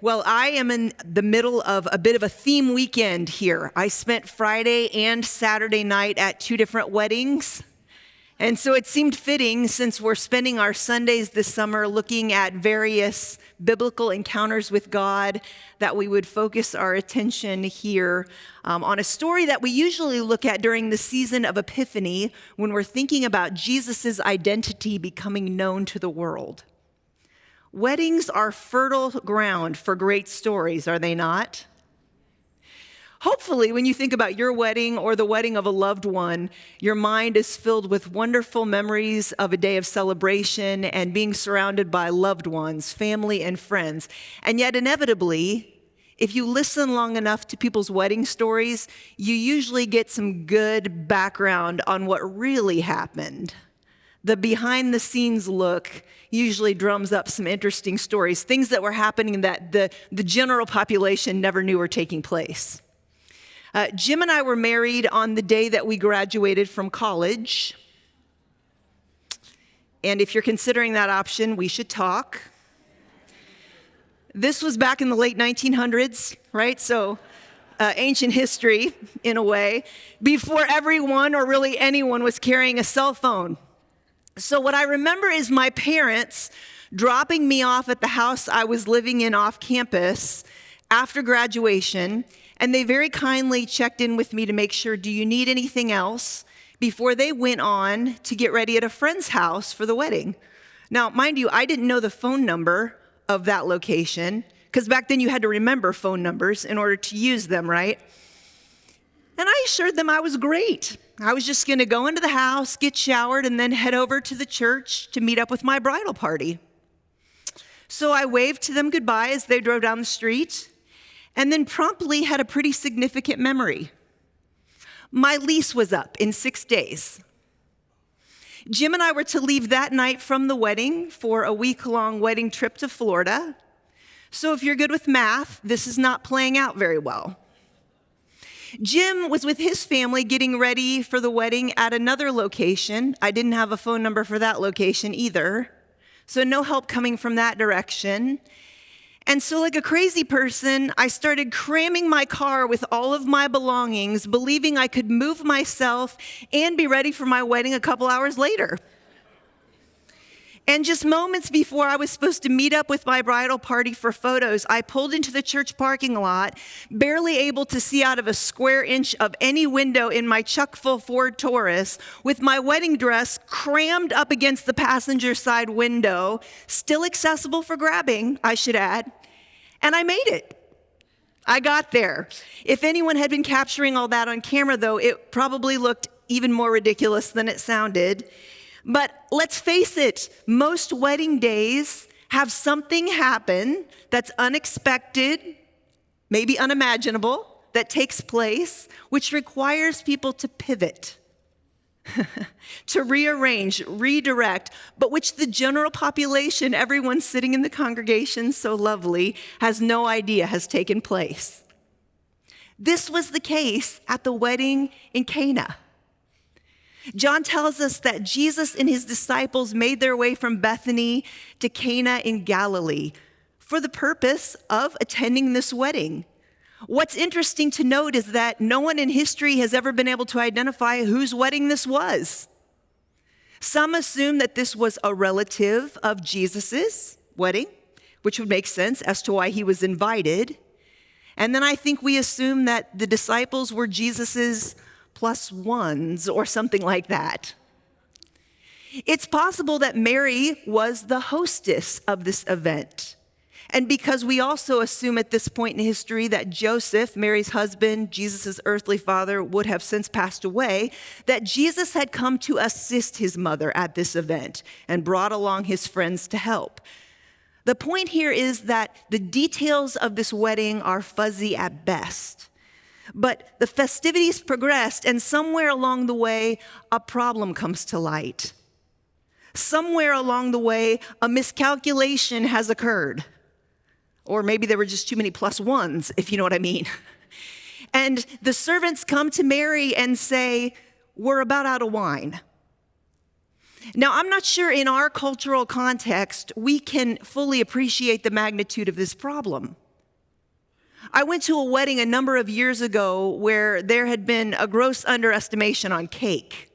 Well, I am in the middle of a bit of a theme weekend here. I spent Friday and Saturday night at two different weddings. And so it seemed fitting, since we're spending our Sundays this summer looking at various biblical encounters with God, that we would focus our attention here on a story that we usually look at during the season of Epiphany, when we're thinking about Jesus' identity becoming known to the world. Weddings are fertile ground for great stories, are they not? Hopefully, when you think about your wedding or the wedding of a loved one, your mind is filled with wonderful memories of a day of celebration and being surrounded by loved ones, family, and friends. And yet, inevitably, if you listen long enough to people's wedding stories, you usually get some good background on what really happened. The behind-the-scenes look usually drums up some interesting stories, things that were happening that the general population never knew were taking place. Jim and I were married on the day that we graduated from college. And if you're considering that option, we should talk. This was back in the late 1900s, right? So ancient history, in a way, before everyone or really anyone was carrying a cell phone. So what I remember is my parents dropping me off at the house I was living in off campus after graduation, and they very kindly checked in with me to make sure, do you need anything else, before they went on to get ready at a friend's house for the wedding. Now, mind you, I didn't know the phone number of that location, because back then you had to remember phone numbers in order to use them, right? And I assured them I was great. I was just going to go into the house, get showered, and then head over to the church to meet up with my bridal party. So I waved to them goodbye as they drove down the street, and then promptly had a pretty significant memory. My lease was up in 6 days. Jim and I were to leave that night from the wedding for a week-long wedding trip to Florida. So if you're good with math, this is not playing out very well. Jim was with his family getting ready for the wedding at another location. I didn't have a phone number for that location either, so no help coming from that direction. And so, like a crazy person, I started cramming my car with all of my belongings, believing I could move myself and be ready for my wedding a couple hours later. And just moments before I was supposed to meet up with my bridal party for photos, I pulled into the church parking lot, barely able to see out of a square inch of any window in my chock-full Ford Taurus, with my wedding dress crammed up against the passenger side window, still accessible for grabbing, I should add, and I made it. I got there. If anyone had been capturing all that on camera, though, it probably looked even more ridiculous than it sounded. But let's face it, most wedding days have something happen that's unexpected, maybe unimaginable, that takes place, which requires people to pivot, to rearrange, redirect, but which the general population, everyone sitting in the congregation so lovely, has no idea has taken place. This was the case at the wedding in Cana. John tells us that Jesus and his disciples made their way from Bethany to Cana in Galilee for the purpose of attending this wedding. What's interesting to note is that no one in history has ever been able to identify whose wedding this was. Some assume that this was a relative of Jesus's wedding, which would make sense as to why he was invited. And then I think we assume that the disciples were Jesus's plus ones or something like that. It's possible that Mary was the hostess of this event. And because we also assume at this point in history that Joseph, Mary's husband, Jesus' earthly father, would have since passed away, that Jesus had come to assist his mother at this event and brought along his friends to help. The point here is that the details of this wedding are fuzzy at best. But the festivities progressed, and somewhere along the way, a problem comes to light. Somewhere along the way, a miscalculation has occurred. Or maybe there were just too many plus ones, if you know what I mean. And the servants come to Mary and say, "We're about out of wine." Now, I'm not sure in our cultural context we can fully appreciate the magnitude of this problem. I went to a wedding a number of years ago where there had been a gross underestimation on cake.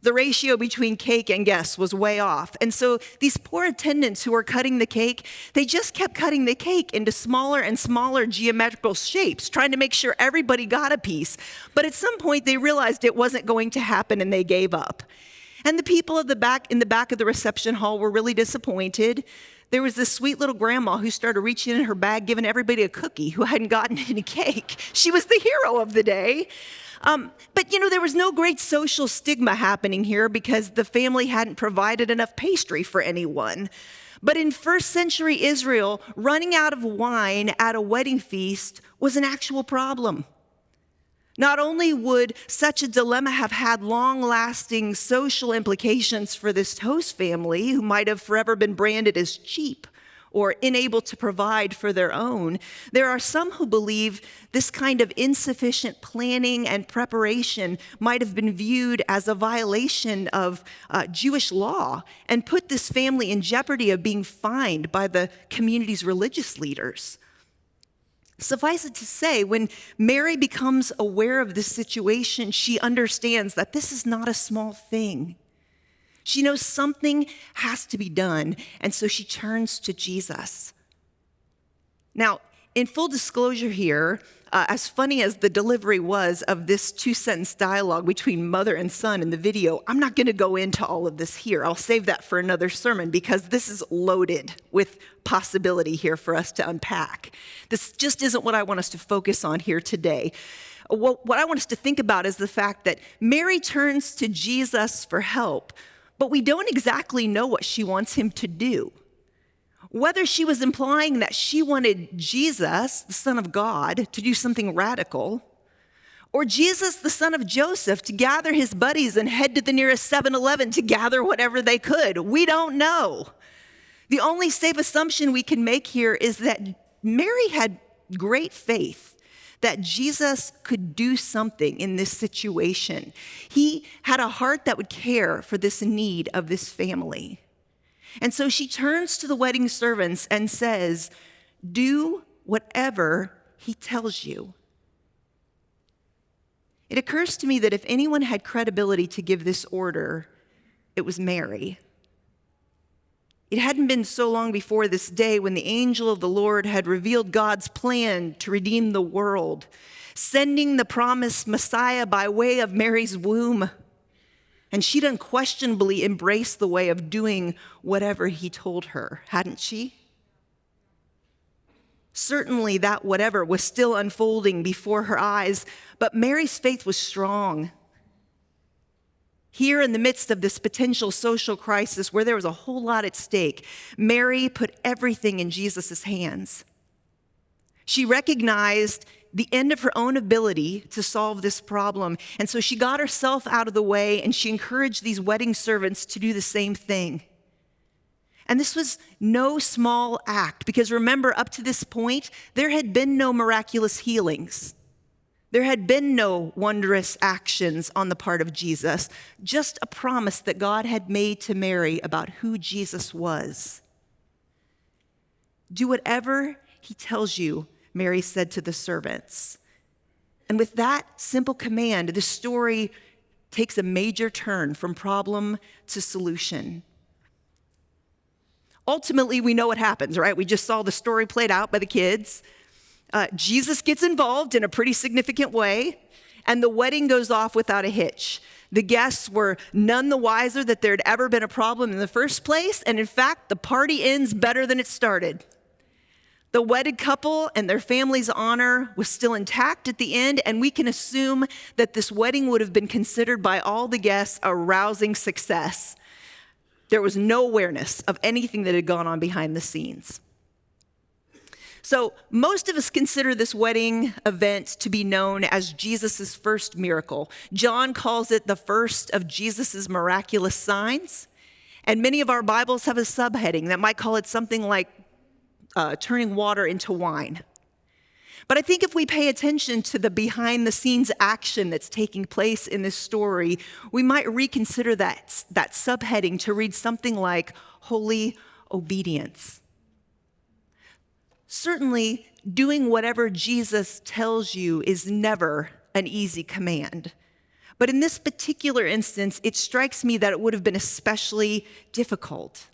The ratio between cake and guests was way off. And so these poor attendants who were cutting the cake, they just kept cutting the cake into smaller and smaller geometrical shapes, trying to make sure everybody got a piece. But at some point, they realized it wasn't going to happen and they gave up. And the people in the back of the reception hall were really disappointed. There was this sweet little grandma who started reaching in her bag, giving everybody a cookie who hadn't gotten any cake. She was the hero of the day. But there was no great social stigma happening here because the family hadn't provided enough pastry for anyone. But in first century Israel, running out of wine at a wedding feast was an actual problem. Not only would such a dilemma have had long-lasting social implications for this host family, who might have forever been branded as cheap or unable to provide for their own, there are some who believe this kind of insufficient planning and preparation might have been viewed as a violation of Jewish law and put this family in jeopardy of being fined by the community's religious leaders. Suffice it to say, when Mary becomes aware of this situation, she understands that this is not a small thing. She knows something has to be done, and so she turns to Jesus. Now, in full disclosure here, as funny as the delivery was of this two-sentence dialogue between mother and son in the video, I'm not going to go into all of this here. I'll save that for another sermon because this is loaded with possibility here for us to unpack. This just isn't what I want us to focus on here today. What I want us to think about is the fact that Mary turns to Jesus for help, but we don't exactly know what she wants him to do. Whether she was implying that she wanted Jesus, the Son of God, to do something radical, or Jesus, the son of Joseph, to gather his buddies and head to the nearest 7-Eleven to gather whatever they could. We don't know. The only safe assumption we can make here is that Mary had great faith that Jesus could do something in this situation. He had a heart that would care for this need of this family. And so she turns to the wedding servants and says, "Do whatever he tells you." It occurs to me that if anyone had credibility to give this order, it was Mary. It hadn't been so long before this day when the angel of the Lord had revealed God's plan to redeem the world, sending the promised Messiah by way of Mary's womb. And she'd unquestionably embraced the way of doing whatever he told her, hadn't she? Certainly that whatever was still unfolding before her eyes, but Mary's faith was strong. Here in the midst of this potential social crisis where there was a whole lot at stake, Mary put everything in Jesus' hands. She recognized the end of her own ability to solve this problem, and so she got herself out of the way and she encouraged these wedding servants to do the same thing. And this was no small act, because remember, up to this point, there had been no miraculous healings. There had been no wondrous actions on the part of Jesus, just a promise that God had made to Mary about who Jesus was. "Do whatever he tells you," Mary said to the servants. And with that simple command, the story takes a major turn from problem to solution. Ultimately, we know what happens, right? We just saw the story played out by the kids. Jesus gets involved in a pretty significant way, and the wedding goes off without a hitch. The guests were none the wiser that there had ever been a problem in the first place, and in fact, the party ends better than it started. The wedded couple and their family's honor was still intact at the end, and we can assume that this wedding would have been considered by all the guests a rousing success. There was no awareness of anything that had gone on behind the scenes. So most of us consider this wedding event to be known as Jesus' first miracle. John calls it the first of Jesus' miraculous signs. And many of our Bibles have a subheading that might call it something like turning water into wine. But I think if we pay attention to the behind-the-scenes action that's taking place in this story, we might reconsider that subheading to read something like holy obedience. Certainly, doing whatever Jesus tells you is never an easy command. But in this particular instance, it strikes me that it would have been especially difficult.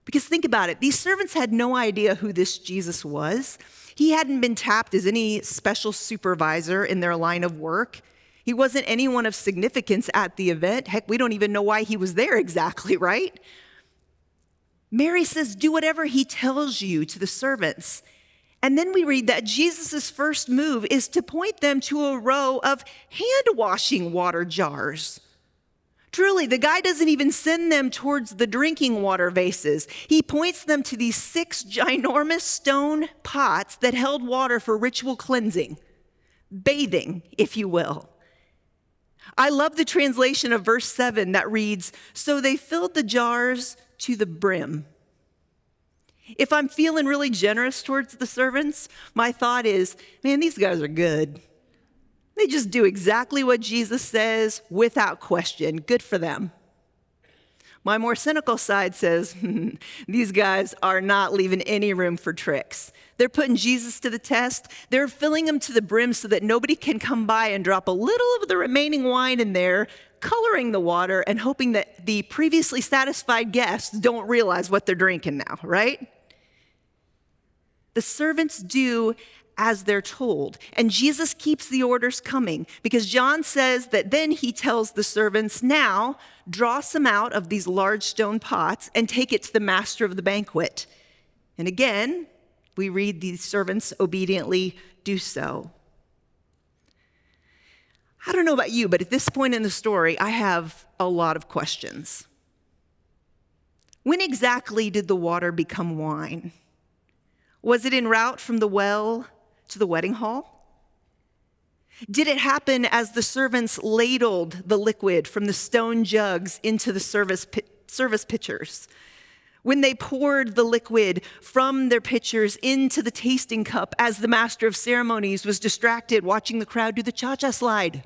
Because think about it, these servants had no idea who this Jesus was. He hadn't been tapped as any special supervisor in their line of work. He wasn't anyone of significance at the event. Heck, we don't even know why he was there exactly, right? Mary says, do whatever he tells you to the servants. And then we read that Jesus' first move is to point them to a row of hand-washing water jars. Truly, the guy doesn't even send them towards the drinking water vases. He points them to these 6 ginormous stone pots that held water for ritual cleansing, bathing, if you will. I love the translation of verse 7 that reads, so they filled the jars to the brim. If I'm feeling really generous towards the servants, my thought is, man, these guys are good. They just do exactly what Jesus says without question. Good for them. My more cynical side says, these guys are not leaving any room for tricks. They're putting Jesus to the test. They're filling him to the brim so that nobody can come by and drop a little of the remaining wine in there, coloring the water and hoping that the previously satisfied guests don't realize what they're drinking now, right? The servants do as they're told. And Jesus keeps the orders coming because John says that then he tells the servants, now draw some out of these large stone pots and take it to the master of the banquet. And again, we read these servants obediently do so. I don't know about you, but at this point in the story, I have a lot of questions. When exactly did the water become wine? Was it en route from the well to the wedding hall? Did it happen as the servants ladled the liquid from the stone jugs into the service pitchers? When they poured the liquid from their pitchers into the tasting cup as the master of ceremonies was distracted watching the crowd do the cha-cha slide?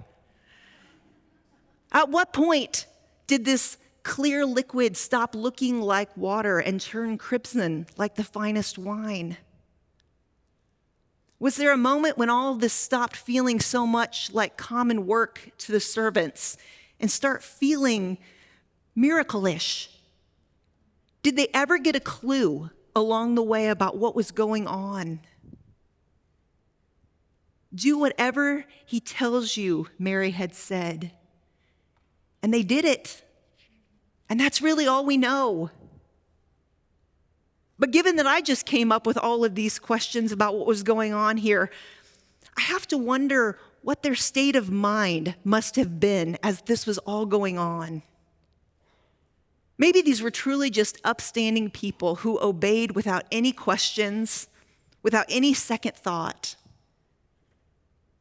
At what point did this clear liquid stop looking like water and turn crimson like the finest wine? Was there a moment when all of this stopped feeling so much like common work to the servants and start feeling miracle-ish? Did they ever get a clue along the way about what was going on? Do whatever he tells you, Mary had said. And they did it. And that's really all we know. But given that I just came up with all of these questions about what was going on here, I have to wonder what their state of mind must have been as this was all going on. Maybe these were truly just upstanding people who obeyed without any questions, without any second thought.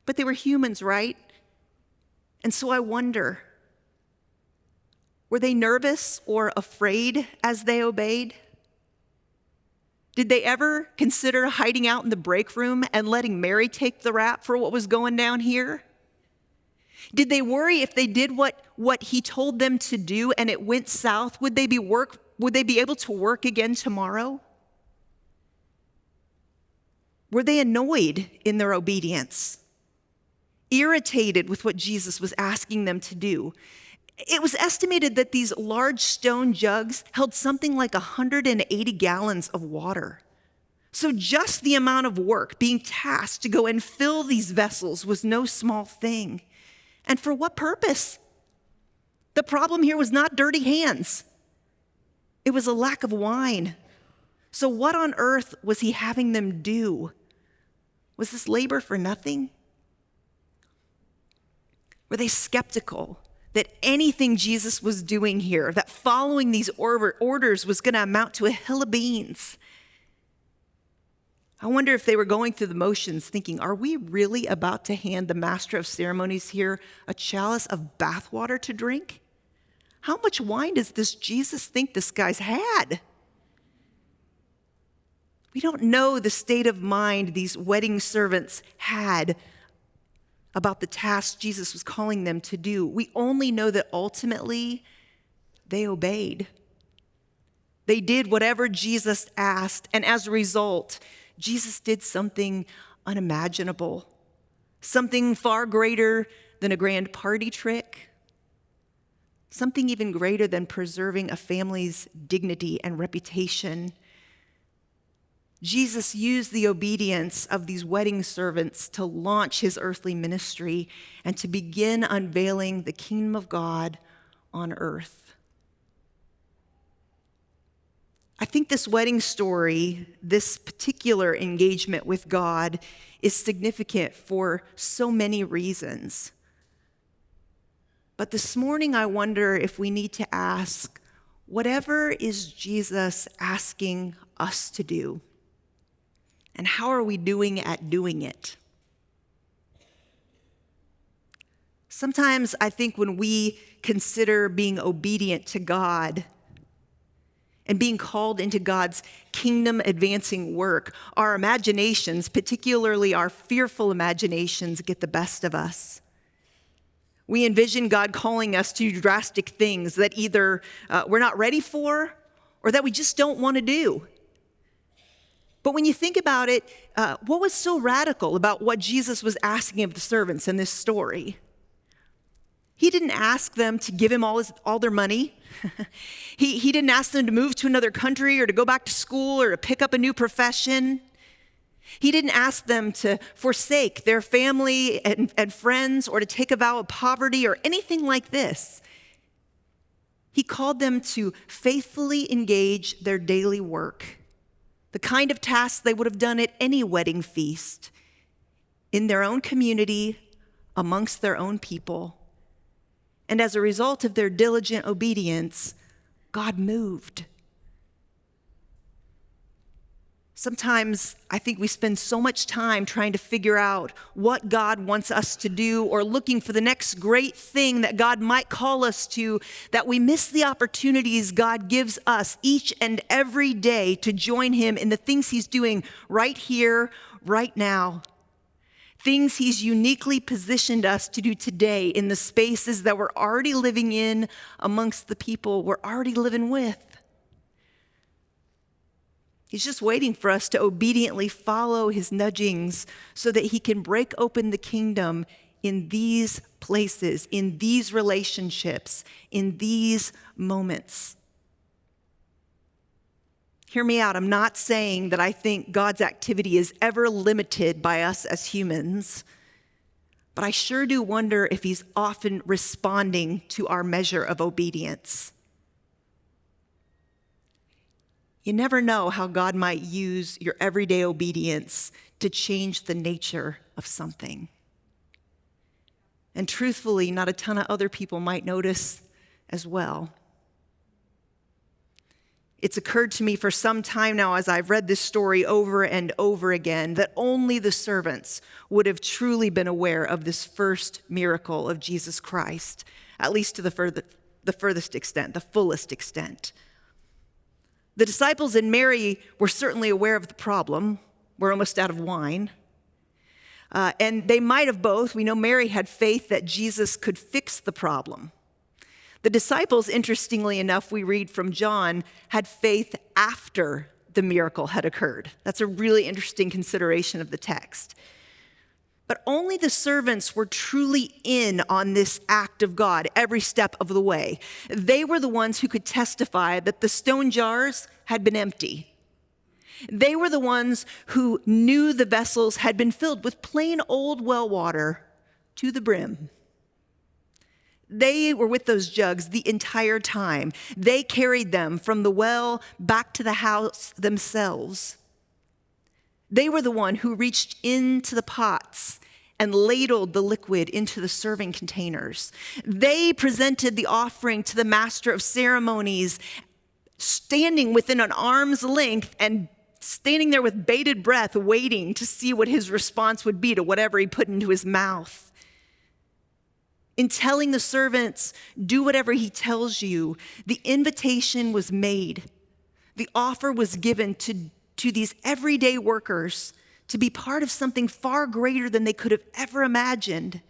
But they were humans, right? And so I wonder, were they nervous or afraid as they obeyed? Did they ever consider hiding out in the break room and letting Mary take the rap for what was going down here? Did they worry if they did what he told them to do and it went south, would they be able to work again tomorrow? Were they annoyed in their obedience? Irritated with what Jesus was asking them to do? It was estimated that these large stone jugs held something like 180 gallons of water. So just the amount of work being tasked to go and fill these vessels was no small thing. And for what purpose? The problem here was not dirty hands. It was a lack of wine. So what on earth was he having them do? Was this labor for nothing? Were they skeptical that anything Jesus was doing here, that following these orders was going to amount to a hill of beans? I wonder if they were going through the motions thinking, are we really about to hand the master of ceremonies here a chalice of bathwater to drink? How much wine does this Jesus think this guy's had? We don't know the state of mind these wedding servants had about the task Jesus was calling them to do. We only know that ultimately they obeyed. They did whatever Jesus asked, and as a result, Jesus did something unimaginable, something far greater than a grand party trick, something even greater than preserving a family's dignity and reputation. Jesus used the obedience of these wedding servants to launch his earthly ministry and to begin unveiling the kingdom of God on earth. I think this wedding story, this particular engagement with God, is significant for so many reasons. But this morning, I wonder if we need to ask, whatever is Jesus asking us to do? And how are we doing at doing it? Sometimes I think when we consider being obedient to God and being called into God's kingdom advancing work, our imaginations, particularly our fearful imaginations, get the best of us. We envision God calling us to drastic things that either we're not ready for or that we just don't want to do. But when you think about it, what was so radical about what Jesus was asking of the servants in this story? He didn't ask them to give him all their money. He didn't ask them to move to another country or to go back to school or to pick up a new profession. He didn't ask them to forsake their family and friends or to take a vow of poverty or anything like this. He called them to faithfully engage their daily work, the kind of tasks they would have done at any wedding feast, in their own community, amongst their own people. And as a result of their diligent obedience, God moved. Sometimes I think we spend so much time trying to figure out what God wants us to do or looking for the next great thing that God might call us to, that we miss the opportunities God gives us each and every day to join him in the things he's doing right here, right now. Things he's uniquely positioned us to do today in the spaces that we're already living in amongst the people we're already living with. He's just waiting for us to obediently follow his nudgings so that he can break open the kingdom in these places, in these relationships, in these moments. Hear me out. I'm not saying that I think God's activity is ever limited by us as humans, but I sure do wonder if he's often responding to our measure of obedience. You never know how God might use your everyday obedience to change the nature of something. And truthfully, not a ton of other people might notice as well. It's occurred to me for some time now as I've read this story over and over again that only the servants would have truly been aware of this first miracle of Jesus Christ, at least to the furthest extent, the fullest extent. The disciples and Mary were certainly aware of the problem. We're almost out of wine. And they might have both. We know Mary had faith that Jesus could fix the problem. The disciples, interestingly enough, we read from John, had faith after the miracle had occurred. That's a really interesting consideration of the text. But only the servants were truly in on this act of God every step of the way. They were the ones who could testify that the stone jars had been empty. They were the ones who knew the vessels had been filled with plain old well water to the brim. They were with those jugs the entire time. They carried them from the well back to the house themselves. They were the one who reached into the pots and ladled the liquid into the serving containers. They presented the offering to the master of ceremonies, standing within an arm's length and standing there with bated breath, waiting to see what his response would be to whatever he put into his mouth. In telling the servants, do whatever he tells you, the invitation was made. The offer was given to these everyday workers to be part of something far greater than they could have ever imagined.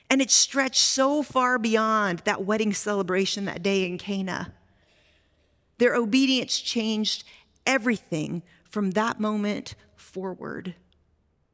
And it stretched so far beyond that wedding celebration that day in Cana. Their obedience changed everything from that moment forward.